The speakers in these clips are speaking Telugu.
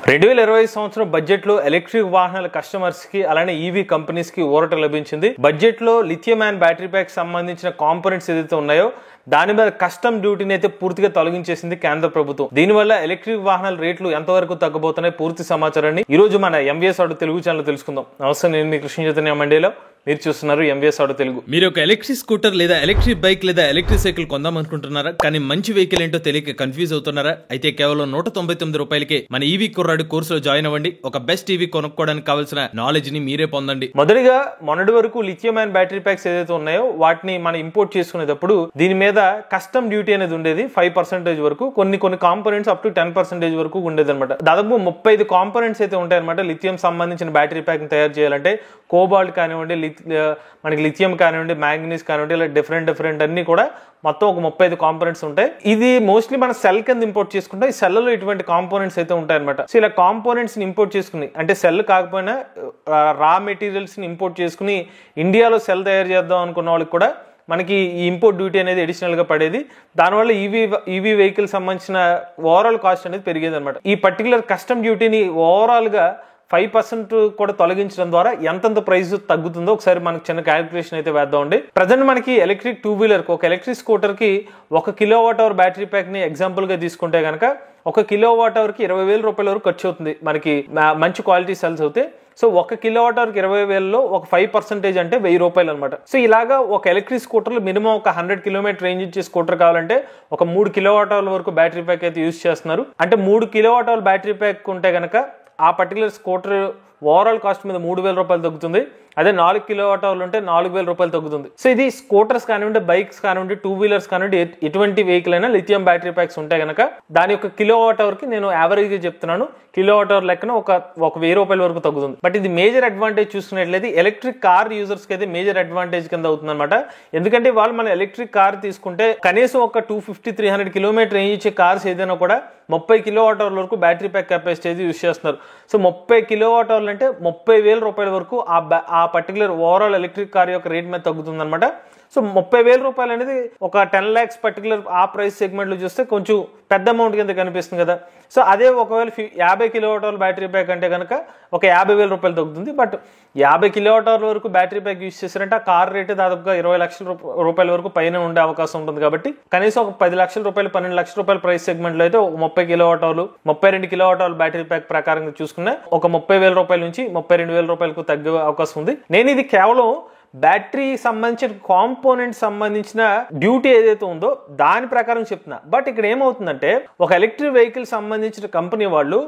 2025 సంవత్సరం బడ్జెట్ లో ఎలక్ట్రిక్ వాహనాల కస్టమర్స్ కి అలానే ఈవీ కంపెనీస్ కి ఊరట లభించింది. బడ్జెట్ లో లిథియం అండ్ బ్యాటరీ ప్యాక్ సంబంధించిన కాంపోనెంట్స్ ఏదైతే ఉన్నాయో దాని మీద కస్టమ్ డ్యూటీని అయితే పూర్తిగా తొలగించేసింది కేంద్ర ప్రభుత్వం. దీనివల్ల ఎలక్ట్రిక్ వాహనాల రేట్లు ఎంతవరకు తగ్గబోతున్నాయి పూర్తి సమాచారాన్ని ఈ రోజు మన ఎంవీఎస్ ఆటో తెలుగు ఛానల్ తెలుసుకుందాం. నమస్తే, నేను మీ కృష్ణ చైతన్య మండేలో, మీరు చూస్తున్నారు ఎంవీఎస్ ఆటో తెలుగు. మీరు ఒక ఎలక్ట్రిక్ స్కూటర్ లేదా ఎలక్ట్రిక్ బైక్ లేదా ఎలక్ట్రిక్ సైకిల్ కొందాం అనుకుంటున్నారా? కానీ మంచి వెహికల్ ఏంటో తెలియక కన్ఫ్యూజ్ అవుతున్నారా? అయితే కేవలం 199 రూపాయలకే మన ఈవీ కుర్రాడు కోర్సులో జాయిన్ అవ్వండి. ఒక బెస్ట్ ఈవీ కొనుక్కోవడానికి కావాల్సిన నాలెడ్జ్ ని మీరే పొందండి. మొదటిగా మొన్నటి వరకు లిథియం అండ్ బ్యాటరీ ప్యాక్స్ ఏదైతే ఉన్నాయో వాటిని మనం ఇంపోర్ట్ చేసుకునేటప్పుడు దీని మీద కస్టమ్ డ్యూటీ అనేది ఉండేది 5% వరకు. కొన్ని కాంపోనెంట్స్ అప్ టు 10% వరకు ఉండేది అనమాట. దాదాపు 35 కాంపోనెంట్స్ అయితే ఉంటాయి అనమాట. లిథియం సంబంధించిన బ్యాటరీ ప్యాక్ తయారు చేయాలంటే కోబాల్ట్ కానివ్వండి, మనకి లిథియం కానివ్వండి, మ్యాంగనీస్ కానివ్వండి, ఇలా డిఫరెంట్ అన్ని కూడా మొత్తం ఒక 35 కాంపోనెంట్స్ ఉంటాయి. ఇది మోస్ట్లీ మన సెల్ కింద ఇంపోర్ట్ చేసుకుంటే ఈ సెల్లో ఇటువంటి కాంపోనెంట్స్ అయితే ఉంటాయి అనమాట. సో ఇలా కాంపోనెంట్స్ ని ఇంపోర్ట్ చేసుకుని, అంటే సెల్ కాకపోయినా రా మెటీరియల్స్ ని ఇంపోర్ట్ చేసుకుని ఇండియాలో సెల్ తయారు చేద్దాం అనుకున్న వాళ్ళకి కూడా మనకి ఈ ఇంపోర్ట్ డ్యూటీ అనేది అడిషనల్ గా పడేది. దానివల్ల ఈవీ వెహికల్ సంబంధించిన ఓవరాల్ కాస్ట్ అనేది పెరిగేది అనమాట. ఈ పర్టికులర్ కస్టమ్ డ్యూటీని ఓవరాల్ గా 5% కూడా తొలగించడం ద్వారా ఎంతంత ప్రైస్ తగ్గుతుందో ఒకసారి మనకి చిన్న క్యాలిక్యులేషన్ అయితే వేద్దామండి. ప్రజెంట్ మనకి ఎలక్ట్రిక్ 2-వీలర్ ఒక ఎలక్ట్రిక్ స్కూటర్ కి 1 కిలోవాట్-అవర్ బ్యాటరీ ప్యాక్ ని ఎగ్జాంపుల్ గా తీసుకుంటే కనుక 1 కిలోవాట్-అవర్ కి 20,000 రూపాయల వరకు ఖర్చు అవుతుంది మనకి మంచి క్వాలిటీ సెల్స్ అవుతే. సో 1 కిలోవాట్-అవర్ కి 20,000లో ఒక 5% అంటే 1,000 రూపాయలు అనమాట. సో ఇలాగా ఒక ఎలక్ట్రిక్ స్కూటర్లో మినిమం ఒక 100 కిలోమీటర్ రేంజ్ ఇచ్చే స్కూటర్ కావాలంటే ఒక 3 కిలోవాట్-అవర్ వరకు బ్యాటరీ ప్యాక్ అయితే యూజ్ చేస్తున్నారు. అంటే 3 కిలోవాట్-అవర్ బ్యాటరీ ప్యాక్ ఉంటే కనుక ఆ పర్టికులర్ స్కూటర్ ఓవరాల్ కాస్ట్ మీద 3,000 రూపాయలు తగ్గుతుంది. అదే 4 కిలోవాట్-అవర్లు ఉంటే 4,000 రూపాయలు తగ్గుతుంది. సో ఇది స్కూటర్స్ కానివ్వండి, బైక్స్ కానివ్వండి, 2-వీలర్స్ కానివ్వండి, ఎటువంటి వెహికల్ అయినా లిథియం బ్యాటరీ ప్యాక్స్ ఉంటాయి కనుక దాని యొక్క కిలోవాట్-అవర్ కి నేను యావరేజ్ గా చెప్తున్నాను, కిలోవాట్-అవర్ లెక్కన ఒక 1,000 రూపాయల వరకు తగ్గుతుంది. బట్ ఇది మేజర్ అడ్వాంటేజ్ చూసుకున్నట్లయితే ఎలక్ట్రిక్ కార్ యూజర్స్ కి అయితే మేజర్ అడ్వాంటేజ్ కింద అవుతుంది అనమాట. ఎందుకంటే వాళ్ళు మన ఎలక్ట్రిక్ కార్ తీసుకుంటే కనీసం ఒక 250-300 కిలోమీటర్ రేంజ్ ఇచ్చే కార్స్ ఏదైనా కూడా 30 కిలోవాట్-అవర్ వరకు బ్యాటరీ ప్యాక్ కెపాసిటీ అయితే యూజ్ చేస్తున్నారు. సో 30 కిలోవాట్-అవర్లు అంటే 30,000 రూపాయల వరకు ఆ పర్టికులర్ ఓవరాల్ ఎలక్ట్రిక్ కార్ యొక్క రేట్ మీద తగ్గుతుంది అనమాట. సో 30,000 రూపాయలు అనేది ఒక 10 lakhs పర్టికులర్ ఆ ప్రైస్ సెగ్మెంట్ లో చూస్తే కొంచెం పెద్ద అమౌంట్ కింద కనిపిస్తుంది కదా. సో అదే ఒకవేళ 50 కిలోవాట్-అవర్ బ్యాటరీ ప్యాక్ అంటే కనుక ఒక 50,000 రూపాయలు తగ్గుతుంది. బట్ 50 కిలోవాట్-అవర్ వరకు బ్యాటరీ ప్యాక్ యూజ్ చేశారంటే ఆ కార్ రేట్ దాదాపుగా 20 లక్షల రూపాయల వరకు పైన ఉండే అవకాశం ఉంటుంది. కాబట్టి కనీసం ఒక 10 లక్షల రూపాయలు, 12 లక్షల రూపాయల ప్రైస్ సెగ్మెంట్ లో అయితే ఒక 30 కిలోవాట్-అవర్లు, 32 కిలోవాట్-అవర్ బ్యాటరీ ప్యాక్ ప్రకారంగా చూసుకున్నా ఒక 30,000 రూపాయల నుంచి 32,000 రూపాయలకు తగ్గే అవకాశం ఉంది. నేను ఇది కేవలం బ్యాటరీ సంబంధించిన కాంపోనెంట్ సంబంధించిన డ్యూటీ ఏదైతే ఉందో దాని ప్రకారం చెప్తున్నా. బట్ ఇక్కడ ఏమవుతుందంటే ఒక ఎలక్ట్రిక్ వెహికల్ సంబంధించిన కంపెనీ వాళ్ళు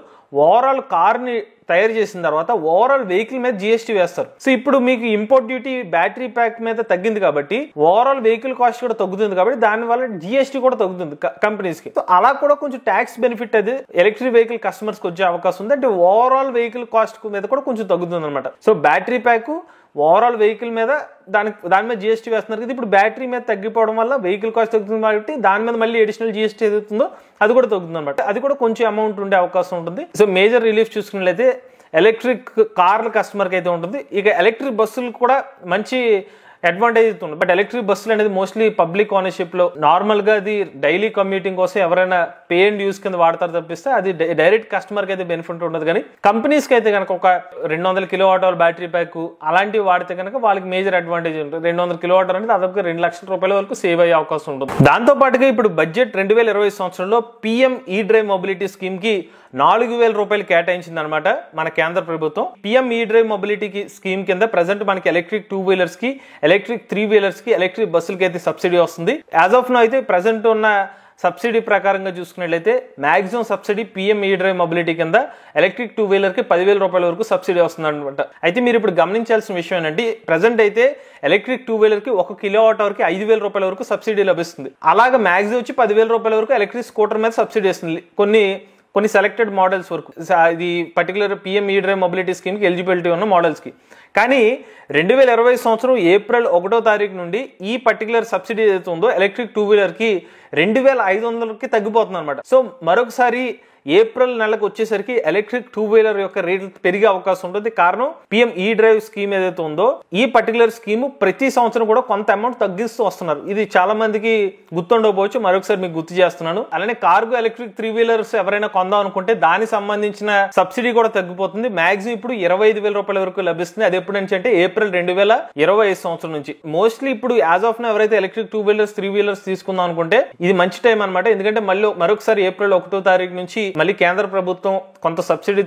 ఓవరాల్ కార్ ని తయారు చేసిన తర్వాత ఓవరాల్ వెహికల్ మీద జిఎస్టీ వేస్తారు. సో ఇప్పుడు మీకు ఇంపోర్ట్ డ్యూటీ బ్యాటరీ ప్యాక్ మీద తగ్గింది కాబట్టి ఓవరాల్ వెహికల్ కాస్ట్ కూడా తగ్గుతుంది. కాబట్టి దాని వల్ల జిఎస్టీ కూడా తగ్గుతుంది కంపెనీస్ కి. సో అలా కూడా కొంచెం ట్యాక్స్ బెనిఫిట్ అది ఎలక్ట్రిక్ వెహికల్ కస్టమర్స్ కి వచ్చే అవకాశం ఉంది. అంటే ఓవరాల్ వెహికల్ కాస్ట్ మీద కూడా కొంచెం తగ్గుతుంది అనమాట. So battery pack overall vehicle మీద దాని మీద జిఎస్టీ వేస్తున్నారు కదా. ఇప్పుడు బ్యాటరీ మీద తగ్గిపోవడం వల్ల వెహికల్ కాస్ట్ తగ్గుతుంది కాబట్టి దాని మీద మళ్ళీ అడిషనల్ జిఎస్టీ ఏదవుతుందో అది కూడా తగ్గుతుంది అనమాట. అది కూడా కొంచెం అమౌంట్ ఉండే అవకాశం ఉంటుంది. సో మేజర్ రిలీఫ్ చూసుకున్నట్లయితే ఎలక్ట్రిక్ కార్ల కస్టమర్కి అయితే ఉంటుంది. ఇక ఎలక్ట్రిక్ బస్సులు కూడా మంచి అడ్వాంటేజ్ అవుతుంది. బట్ ఎలక్ట్రిక్ బస్సులు అనేది మోస్ట్లీ పబ్లిక్ ఓనర్షిప్ లో నార్మల్ గా అది డైలీ కమ్యూటింగ్ కోసం ఎవరైనా పే అండ్ యూస్ కింద వాడతారు తప్పిస్తే అది డైరెక్ట్ కస్టమర్ కి అయితే బెనిఫిట్ ఉండదు. కానీ కంపెనీస్ కి అయితే కనుక ఒక 200 కిలోవాట్-అవర్ బ్యాటరీ ప్యాక్ అలాంటివి వాడితే కనుక వాళ్ళకి మేజర్ అడ్వాంటేజ్ ఉంటుంది. 200 కిలోవాట్-అవర్ అనేది దాదాపుగా 2 లక్షల రూపాయల వరకు సేవ్ అయ్యే అవకాశం ఉంటుంది. దాంతో పాటుగా ఇప్పుడు బడ్జెట్ 2025 సంవత్సరంలో పిఎం ఈ డ్రైవ్ మొబిలిటీ స్కీమ్ కి 4,000 రూపాయలు కేటాయించింది అనమాట మన కేంద్ర ప్రభుత్వం. పిఎం ఈ డ్రైవ్ మొబిలిటీ స్కీమ్ కింద ప్రజెంట్ మనకి ఎలక్ట్రిక్ 2-వీలర్స్ కి, ఎలక్ట్రిక్ 3-వీలర్స్ కి, ఎలక్ట్రిక్ బస్సులకి అయితే సబ్సిడీ వస్తుంది. యాజ్ ఆఫ్ నో అయితే ప్రజెంట్ ఉన్న సబ్సిడీ ప్రకారంగా చూసుకున్నట్లయితే మాక్సిమం సబ్సిడీ పిఎం ఈ డ్రైవ్ మొబిలిటీ కింద ఎలక్ట్రిక్ 2-వీలర్ కి 10,000 రూపాయల వరకు సబ్సిడీ వస్తుంది అనమాట. అయితే మీరు ఇప్పుడు గమనించాల్సిన విషయం ఏంటంటే ప్రజెంట్ అయితే ఎలక్ట్రిక్ 2-వీలర్ కి 1 కిలోవాట్-అవర్ కి 5,000 రూపాయల వరకు సబ్సిడీ లభిస్తుంది. అలాగే మాక్సిమం వచ్చి 10,000 రూపాయల వరకు ఎలక్ట్రిక్ స్కూటర్ మీద సబ్సిడీ వస్తుంది కొన్ని సెలెక్టెడ్ మోడల్స్ వరకు. ఇది పర్టికులర్ పిఎం ఈ డ్రైవ్ మొబిలిటీ స్కీమ్ కి ఎలిజిబిలిటీ ఉన్న మోడల్స్ కి. కానీ 2025 సంవత్సరం ఏప్రిల్ 1వ తారీఖు నుండి ఈ పర్టికులర్ సబ్సిడీ ఏదైతే ఉందో ఎలక్ట్రిక్ 2-వీలర్ కి 2,500కి తగ్గిపోతుంది అనమాట. సో మరొకసారి ఏప్రిల్ నెలకు వచ్చేసరికి ఎలక్ట్రిక్ 2-వీలర్ యొక్క రేట్లు పెరిగే అవకాశం ఉంటుంది. కారణం పిఎం ఈ డ్రైవ్ స్కీమ్ ఏదైతే ఉందో ఈ పర్టికులర్ స్కీమ్ ప్రతి సంవత్సరం కూడా కొంత అమౌంట్ తగ్గిస్తూ వస్తున్నారు. ఇది చాలా మందికి గుర్తుండకపోవచ్చు, మరొకసారి మీకు గుర్తు చేస్తున్నాను. అలానే కార్గో ఎలక్ట్రిక్ 3-వీలర్స్ ఎవరైనా కొందాం అనుకుంటే దానికి సంబంధించిన సబ్సిడీ కూడా తగ్గిపోతుంది. మాక్సిమం ఇప్పుడు 25,000 రూపాయల వరకు లభిస్తుంది. అది ఎప్పుడు నుంచి అంటే ఏప్రిల్ 2025 సంవత్సరం నుంచి. మోస్ట్లీ ఇప్పుడు యాజ్ ఆఫ్ నౌ ఎవరైతే ఎలక్ట్రిక్ 2-వీలర్స్ 3-వీలర్స్ తీసుకుందాం అనుకుంటే ఇది మంచి టైం అనమాట. ఎందుకంటే మరొకసారి ఏప్రిల్ 1వ తారీఖు నుంచి మళ్ళీ కేంద్ర ప్రభుత్వం కొంత సబ్సిడీ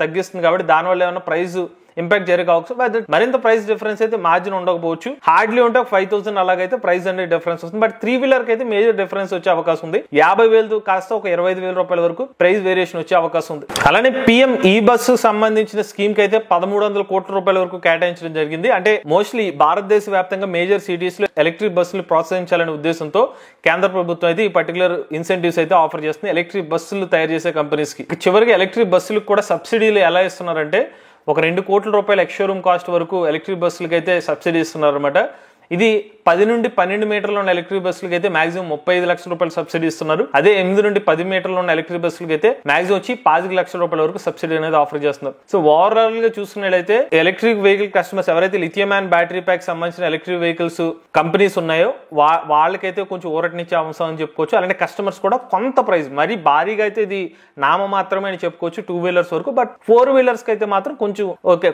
తగ్గిస్తుంది కాబట్టి దానివల్ల ఏమైనా ప్రైస్ ఇంపాక్ట్ జరిగే అవకాశం, మరింత ప్రైస్ డిఫరెన్స్ అయితే మార్జిన్ ఉండకపోవచ్చు. హార్డ్లీ ఉంటే 5,000 అలాగైతే ప్రైస్ అనేది డిఫరెన్స్ వస్తుంది. బట్ 3-వీలర్ కి అయితే మేజర్ డిఫరెన్స్ వచ్చే అవకాశం ఉంది. 50,000 కాస్త ఒక 25,000 రూపాయల వరకు ప్రైస్ వేరియేషన్ వచ్చే అవకాశం ఉంది. అలానే పిఎం ఈ బస్సు సంబంధించిన స్కీమ్ కి అయితే 1,300 కోట్ల రూపాయల వరకు కేటాయించడం జరిగింది. అంటే మోస్ట్లీ భారతదేశ వ్యాప్తంగా మేజర్ సిటీస్ లో ఎలక్ట్రిక్ బస్సులు ప్రోత్సహించాలనే ఉద్దేశంతో కేంద్ర ప్రభుత్వం అయితే ఈ పర్టికులర్ ఇన్సెంటివ్స్ అయితే ఆఫర్ చేస్తుంది ఎలక్ట్రిక్ బస్సులు తయారు చేసే కంపెనీస్ కి. చివరికి ఎలక్ట్రిక్ బస్సులకు కూడా సబ్సిడీలు ఎలా ఇస్తున్నారంటే ఒక 2 కోట్ల రూపాయల ఎక్స్షోరూమ్ కాస్ట్ వరకు ఎలక్ట్రిక్ బస్సులకి అయితే సబ్సిడీ ఇస్తున్నారు అనమాట. ఇది 10 నుండి 12 మీటర్ల ఉన్న ఎలక్ట్రిక్ బస్సులకి అయితే మాక్సిమం 35 లక్షల రూపాయలు సబ్సిడీ ఇస్తున్నారు. అదే 8 నుండి 10 మీటర్ల ఉన్న ఎలక్ట్రిక్ బస్సులకి అయితే మాక్సిమం వచ్చి 5 లక్షల రూపాయల వరకు సబ్సిడీ అనేది ఆఫర్ చేస్తున్నారు. సో ఓవరాల్ గా చూసుకున్నట్లయితే ఎలక్ట్రిక్ వెహికల్ కస్టమర్స్ ఎవరైతే లిథియం అండ్ బ్యాటరీ ప్యాక్ సంబంధించిన ఎలక్ట్రిక్ వెహికల్స్ కంపెనీస్ ఉన్నాయో వాళ్ళకైతే కొంచెం ఊరటనిచ్చే అంశం అని చెప్పుకోవచ్చు. అలాంటి కస్టమర్స్ కూడా కొంత ప్రైస్ మరి భారీగా అయితే ఇది నామ మాత్రమే అని చెప్పుకోవచ్చు 2-వీలర్స్ వరకు. బట్ 4-వీలర్స్ కి అయితే మాత్రం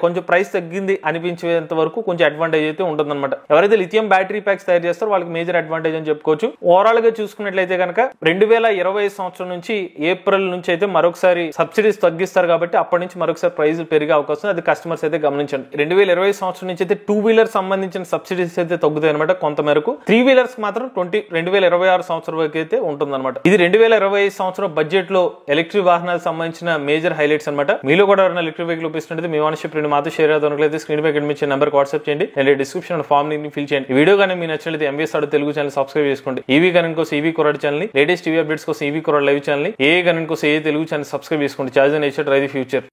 కొంచెం ప్రైస్ తగ్గింది అనిపించేంత వరకు కొంచెం అడ్వాంటేజ్ అయితే ఉంటుంది అనమాట. ఎవరైతే లిథియం బ్యాటరీ ప్యాక్స్ తయారు చేస్తారు వాళ్ళకి మేజర్ అడ్వాంటేజ్ అని చెప్పుకోవచ్చు. ఓవరాల్ గా చూసుకున్నట్లయితే కనుక 2025 సంవత్సరం నుంచి ఏప్రిల్ నుంచి అయితే మరొకసారి సబ్సిడీస్ తగ్గిస్తారు కాబట్టి అప్పటి నుంచి మరొకసారి ప్రైస్ పెరిగే అవకాశం అది కస్టమర్స్ అయితే గమనించండి. 2020 సంవత్సరం నుంచి అయితే 2-వీలర్ సంబంధించిన సబ్సిడీస్ అయితే తగ్గుతాయి అనమాట కొంత మేరకు. 3-వీలర్స్ మాత్రం 2026 సంవత్సరం వరకు అయితే ఉంటుంది అనమాట. ఇది 2025 సంవత్సరం బడ్జెట్ లో ఎలక్ట్రిక్ వాహనాలకు సంబంధించిన మేజర్ హైలైట్స్ అనమాట. మీలో కూడా ఎవరైనా ఎలక్ట్రిక్ వెహికల్ ఉపయోగిస్తుంటే మీ ఓనర్షిప్ రెండు మాతో షేర్ అవుతున్నట్లయితే స్క్రీన్ పై కనిపించే నెంబర్ వాట్సాప్ చేయండి, లేదా డిస్క్రిప్షన్ ఫామ్ ని ఫిల్ చేయండి. వీడియో కానీ మీ నచ్చినట్లయితే MBS audio Telugu channel subscribe చేసుకోండి. ఈవీ గణన్ కోసం ఈవీ కుర్రాడు ఛానల్ ని, లేటెస్ట్ టీవీ అప్డేట్స్ కోసం ఈవీ కుర్రాడు లైవ్ ఛానల్ ని, ఏ గణన్ కోసం ఏ తెలుగు ఛానల్ సబ్స్క్రైబ్ చేసుకోండి. Charge and ride future.